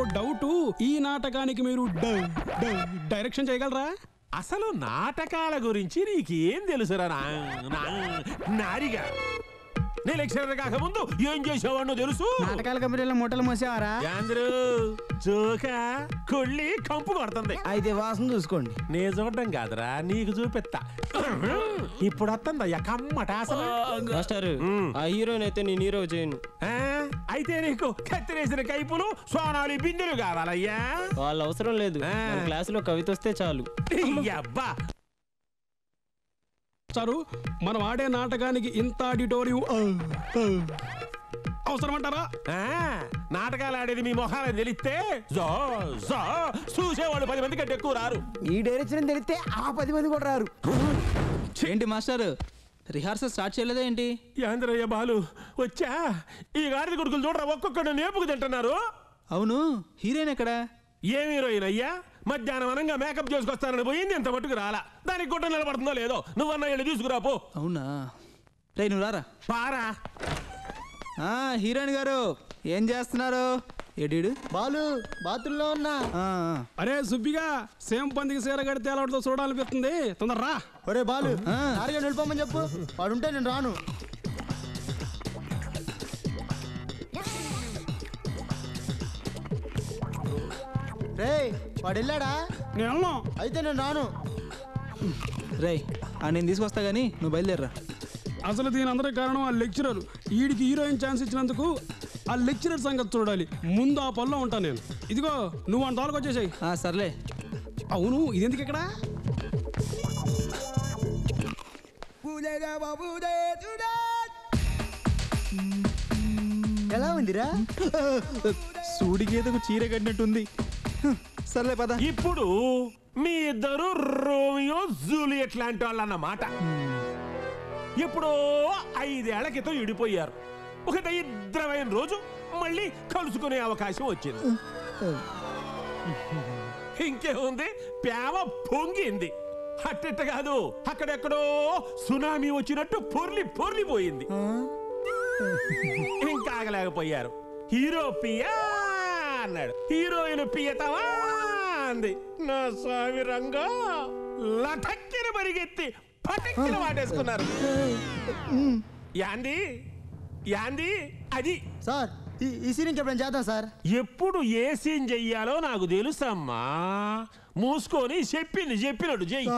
నాకు డౌట్, ఈ నాటకానికి మీరు డైరెక్షన్ చేయగలరా? అసలు నాటకాల గురించి నీకేం తెలుసురా నారిగా? నీ లెక్చరర్ కాకముందు ఏం చేసేవాడు తెలుసు? నాటకాల కంపెనీలో మూటలు మోసేవారా? జోక కొళ్ళి కంపు కొడుతుంది. అయితే వాసన చూసుకోండి. నే చూడడం కాదురా, నీకు చూపిస్తా. ఇప్పుడు వస్తుందయ్యా కమ్మటాసన. ఆ హీరోయిన్ అయితే నేను హీరో చేయను. అయితే నీకు కత్తిరేసిన కైపులు సోనాలి బిందులు కావాలయ్యా? వాళ్ళ అవసరం లేదు, క్లాసులో కవిత వస్తే చాలు. అబ్బా సారు, మనం ఆడే నాటకానికి ఇంత ఆడిటోరియం అవసరమంటారా? నాటకాలు ఆడేది మీ మొహాలని తెలిస్తే చూసేవాళ్ళు 10 మంది కంటే ఎక్కువ రారు. ఈ డైరెక్షన్ తెలిస్తే ఆ 10 మంది కూడా రారు. ఏంటి మాస్టర్, రిహార్సల్ స్టార్ట్ చేయలేదా ఏంటి? యాంద్రయ్య బాలు వచ్చా, ఈ గాడిద కొడుకులు చూడరా ఒక్కొక్కడు నేపుకు తింటున్నారు. అవును, హీరోయిన్ ఎక్కడా? ఏం హీరోయిన్ అయ్యా? మధ్యాహ్నం అనంగా మేకప్ చేసుకొస్తానని పోయింది, ఎంత మట్టుకు రాలా. దానికి గుట్ట నిలబడుతుందో లేదో నువ్వన్నా వెళ్ళి తీసుకురాపో. అవునా, రే నువ్వు రారా. పారా. హీరోయిన్ గారు ఏం చేస్తున్నారు? ఏడీడు బాలు బాత్రూంలో ఉన్నా. అరే సుబ్బిగా, సేమ్ పందికి సీర కడితే ఎలా ఉంటుందో చూడాలనిపిస్తుంది, తొందరరా. ఒరే బాలు, వెళ్ళిపోమని చెప్పు, వాడుంటే నేను రాను. రే వాడు వెళ్ళాడా? నేను అయితే నేను రాను. రే నేను తీసుకొస్తా గానీ నువ్వు బయలుదేరరా. అసలు దీని అందరికి కారణం ఆ లెక్చరర్. వీడికి హీరోయిన్ ఛాన్స్ ఇచ్చినందుకు ఆ లెక్చరర్ సంగతి చూడాలి. ముందు ఆ పనిలో ఉంటాను నేను. ఇదిగో నువ్వు అంత వాళ్ళకి వచ్చేసాయి. సర్లే. అవును, ఇది ఎందుకు ఇక్కడ? ఎలా ఉందిరా? సూడిగేదకు చీర కట్టినట్టుంది. సర్లే పద. ఇప్పుడు మీ ఇద్దరు రోమియో జూలియట్ లాంటి వాళ్ళు అన్నమాట. ఎప్పుడో 5 ఏళ్ల క్రితం విడిపోయారు. ఒక దరిద్రమైన రోజు మళ్ళీ కలుసుకునే అవకాశం వచ్చింది. ఇంకేముంది, ప్రేమ పొంగింది. అట్ట కాదు, అక్కడెక్కడో సునామీ వచ్చినట్టు పొర్లిపోయింది. ఇంకా ఆగలేకపోయారు. హీరో పియా అన్నాడు, హీరోయిన్ పియతవా అంది. నా స్వామి రంగా లఠక్కిన పరిగెత్తి పటక్కిన వాటేసుకున్నారు. యాంది అది సార్, ఈ సీన్ ఎప్పుడైనా చేద్దాం సార్. ఎప్పుడు ఏ సీన్ చెయ్యాలో నాకు తెలుసమ్మా. మూసుకొని చెప్పినట్టు చెయ్యి.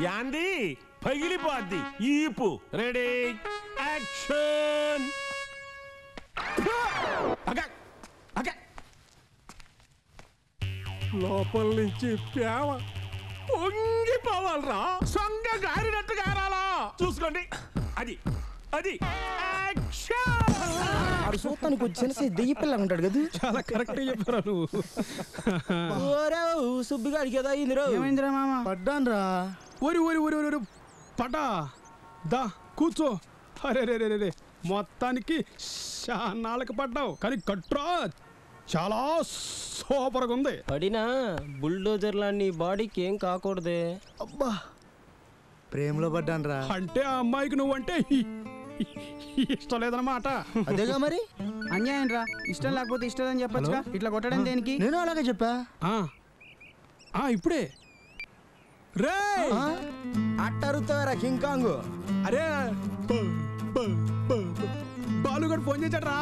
యాంది పగిలిపోద్ది ఈపు. Ready action. లోపల నుంచి ప్రేమ పొంగిపోవాలరా, సొంగ గారినట్టు గారాలా. చూసుకోండి, అది చూస్తానికి వచ్చి దెయ్య పిల్లగా ఉంటాడు కదా. చాలా కరెక్ట్ చెప్పారా నువ్వు. సుబ్బిగాడికి కదా ఏమైందిరా మామ? పడ్డాను రా. ఓరి పటా దా కూర్చో. అరే రే మొత్తానికి నాళ్ళకి పడ్డావు, కానీ కట్రా చాలా సూపర్గా ఉంది. పడినా బుల్డోజర్ లాంటి బాడీకి ఏం కాకూడదే. అబ్బా, ప్రేమలో పడ్డాను రా. అంటే ఆ అమ్మాయికి నువ్వంటే ఇష్టం లేదన్నమాట. అదేగా మరి, అన్యాయం రా. ఇష్టం లేకపోతే ఇష్టం అని చెప్పొచ్చుగా, ఇట్లా కొట్టడం దేనికి? నేను అలాగే చెప్పా. ఇప్పుడే రే అట్టరుతారా కింకాంగ్. అరే బాలుగడు ఫోన్ చేశాడ్రా.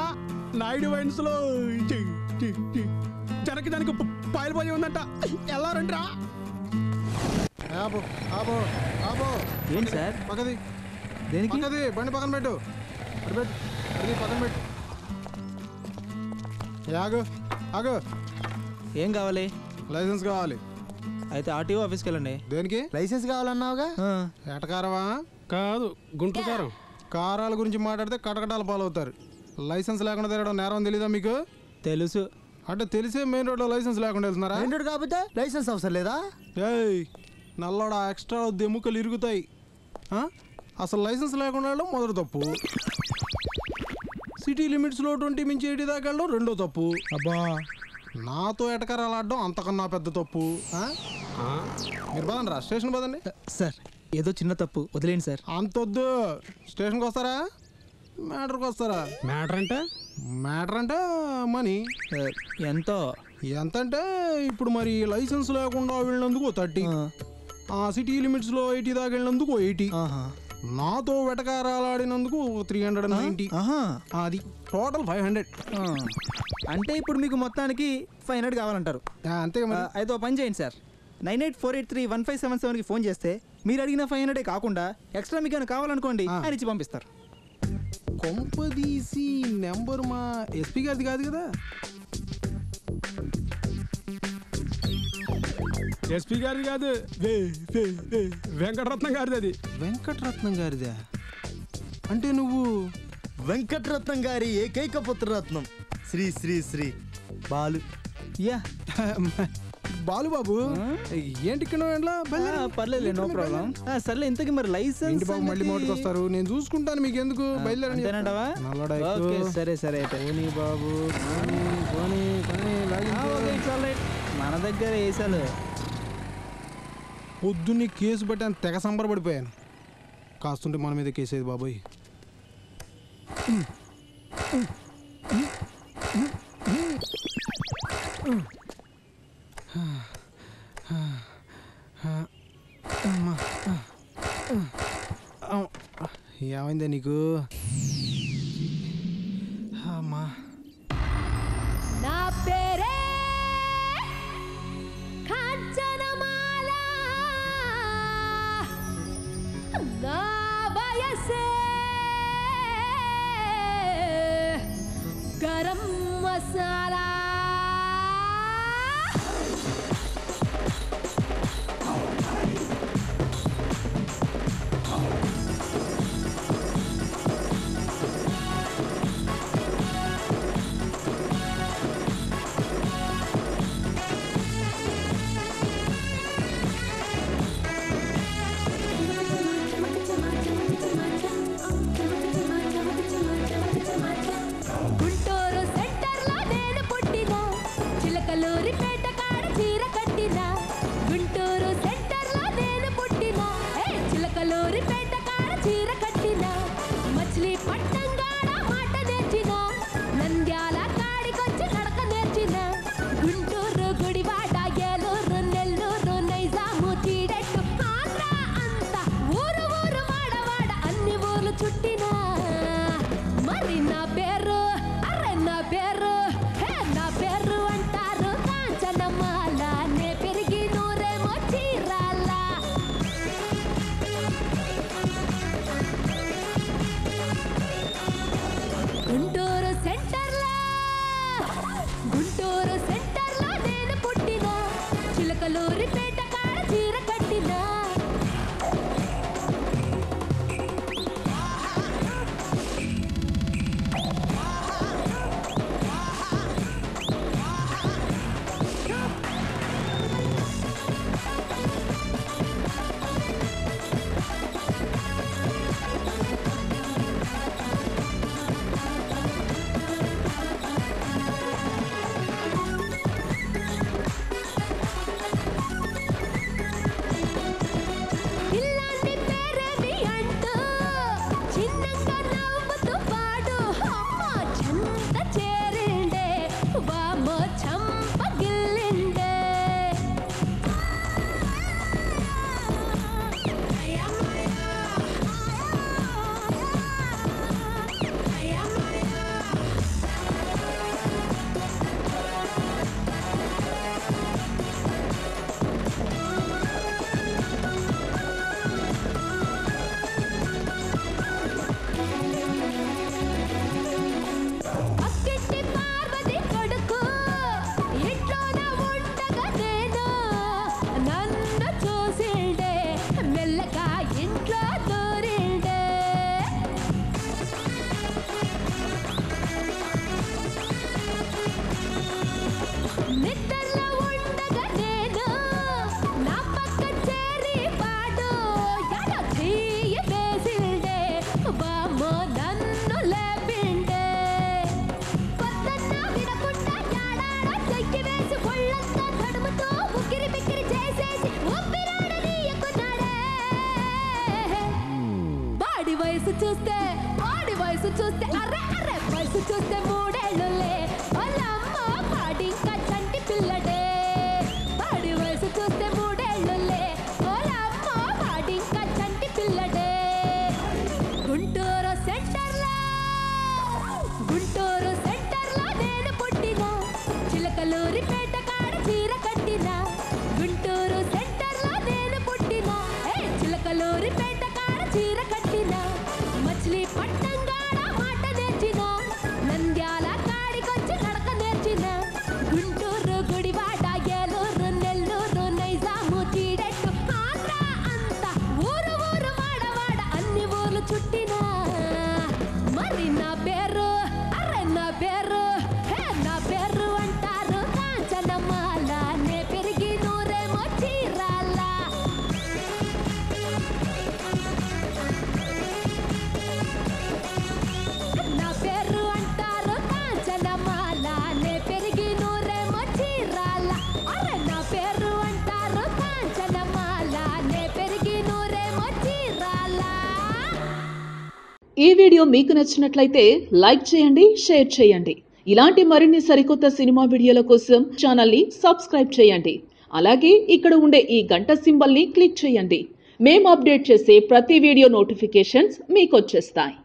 నాయుడు వైన్స్ లో జనకి పాయలు ఉందంట. ఎలా రండిరా. ఏంటి సార్? పక్కది దేనికి? బండి పక్కన పెట్టు. పక్కన పెట్టు. ఆగు. ఏం కావాలి? లైసెన్స్ కావాలి. అయితే ఆర్టీఓ ఆఫీస్కి వెళ్ళండి. దేనికి? లైసెన్స్ కావాలన్నావుగా. ఎటకారవా? కాదు, గుంటూరు కారం. కారాల గురించి మాట్లాడితే కటకటాలు పాలవుతారు. లైసెన్స్ లేకుండా తిరగడం నేరం తెలీదా మీకు? తెలుసు. అంటే తెలిసే మెయిన్ రోడ్లో లైసెన్స్ లేకుండా వెళ్తున్నారా? మెయిన్ రోడ్ కాకపోతే లైసెన్స్ అవసరం లేదా? ఏయ్ నల్లోడా, ఎక్స్ట్రా దెముకలు ఇరుగుతాయి. అసలు లైసెన్స్ లేకుండా వెళ్ళడం మొదటి తప్పు. సిటీ లిమిట్స్లో 20 నుంచి 80 దాకా వెళ్ళడం రెండో తప్పు. అబ్బా, నాతో ఎటకరాలు ఆడడం అంతకన్నా పెద్ద తప్పు. మీరు పదండి రా, స్టేషన్ పదండి. సార్ ఏదో చిన్న తప్పు, వదిలేండి సార్. అంతొద్దు. స్టేషన్కి వస్తారా, మ్యాటర్కి వస్తారా? మ్యాటర్ అంటే మనీ. ఎంతో ఎంత అంటే ఇప్పుడు మరి లైసెన్స్ లేకుండా వెళ్ళినందుకు 30, ఆ సిటీ లిమిట్స్లో 80 దాకా వెళ్ళినందుకు 80, నాతో వెటకారాలాడినందుకు 390, అది టోటల్ 500. అంటే ఇప్పుడు మీకు మొత్తానికి 500 కావాలంటారు. అంతే మరి. అయితే ఓ పని చేయండి సార్, 9848315777కి ఫోన్ చేస్తే మీరు అడిగిన 500 కాకుండా ఎక్స్ట్రా మీకు ఏమైనా కావాలనుకోండి ఆయన ఇచ్చి పంపిస్తారు. కొంపదీసి నెంబర్ మా ఎస్పీ గారిది కాదు కదా? ఎస్పీ గారిది కాదు, వెంకటరత్నం గారిది. అది వెంకటరత్నం గారిదా? అంటే నువ్వు వెంకటరత్నం గారి ఏకైక పుత్రరత్నం శ్రీ శ్రీ శ్రీ బాలు. యా బాలుబాబు ఏంటి ఇక్కడ పర్లేదు, నో ప్రాబ్లం. సర్లే, ఇంతకీ మరి లైసెన్స్ బాబు మళ్ళీ మోటికి వస్తారు, నేను చూసుకుంటాను, మీకు ఎందుకు బయలుదేరండి. సరే సరే అయితే బాబు మన దగ్గర వేసాలు. పొద్దున్నే కేసు బట్టి అని తెగ సంబరపడిపోయాను. కాస్తుంటే మన మీద కేసేది బాబోయ్. ఏమైందా నీకు? అమ్మా నా పేరే కాంచనమాల, నా వయసే గరం మసాలా. గుంటూరు సెంటర్లో నేను పుట్టినా, చిలకలూరిపేట కాడ చీర కట్టినా. గుంటూరు సెంటర్లో నేను పుట్టినా, చిలకలూరిపేట కాడ చీర కట్టినా. మచిలీపట్నం కాడ మాట నేర్చినా, నంద్యాల కాడికొచ్చి నడక నేర్చినా. గుంటూరు గుడివాడ ఏలూరు నెల్లూరు నైజాము చీడెట్టు ఆంధ్ర అంతా ఊరు ఊరు వాడవాడ అన్ని ఊర్లు చుట్టినా. మరి నా పేరు, అరే నా పేరు, నా పేరు అంటారు కాంచనమాల. నే పెరిగి నూరేమో చీరాల. గుంటూరు సెంటర్లో, గుంటూరు సెంటర్లో నేను పుట్టినా, చిలకలూరిపేట కాడ చీర కట్టినా. ఇల్లాంటి పేరేమి అంటూ చిన్నంగా నవ్వుతూ పాడు. అమ్మో చెంత చేరిండే, వామో చంప గిల్లిండే. అక్కింటి పార్వతి కొడుకు ఇంట్లోన ఉండగా నేను, నన్ను చూసిండే మెల్లగా ఇంట్లో దూరిండే. నిద్రలో ఉండగా నేను నా పక్క చేరి పాడు. ఎడ చెయ్యి వేసిండే, బామ్మో నన్ను లేపిండే. పొద్దున్న వినకుండా యాడాడ చెయ్యి వేసి ఒళ్ళంతా తడుముతూ ఉక్కిరి బిక్కిరి చేసేసి ఊపిరాడనీయకున్నాడే. బాడి వయసు చూస్తే, బాడి వయసు చూస్తే, అర్రె అర్రె వయసు చూస్తే 3 ఏళ్ళులే. వాళ్ళమ్మ పాడింకా చంటి పిల్ల చూస్తే మూడేళ్ళులే ఓలమ్మ వాడింకా చంటి పిల్లడే గుంటూరు సెంటర్లో నేను పుట్టినా చిలకలూరిపేట కాడ చీర కట్టినా గుంటూరు సెంటర్లో నేను పుట్టినా చిలకలూరిపేట కాడ చీర కట్టినా మచిలీపట్నం కాడ మాట నేర్చినా నంద్యాల కాడికొచ్చి నడక నేర్చినా గుంటూరు గుడివాడ ఏలూరు నెల్లూరు నైజాము చీడెట్టు ఆంధ్ర అంతా ఊరు ఊరు వాడ అన్ని ఊర్లు చుట్టినా మరి నా పేరు నా పేరు అంటారు కాంచనమాల నే పెరిగి నూరేమో చీరాల నా పేరు అంటారు కాంచనమాల నే పెరిగి నూరేమో చీరాల అరే నా పేరు అంటారు కాంచనమాల నే పెరిగి నూరేమో చీరాల. ఈ వీడియో మీకు నచ్చినట్లయితే లైక్ చేయండి, షేర్ చేయండి. ఇలాంటి మరిన్ని సరికొత్త సినిమా వీడియోల కోసం ఛానల్ని సబ్స్క్రైబ్ చేయండి. అలాగే ఇక్కడ ఉండే ఈ గంట సింబల్ని క్లిక్ చేయండి. మేము అప్డేట్ చేసే ప్రతి వీడియో నోటిఫికేషన్స్ మీకు వచ్చేస్తాయి.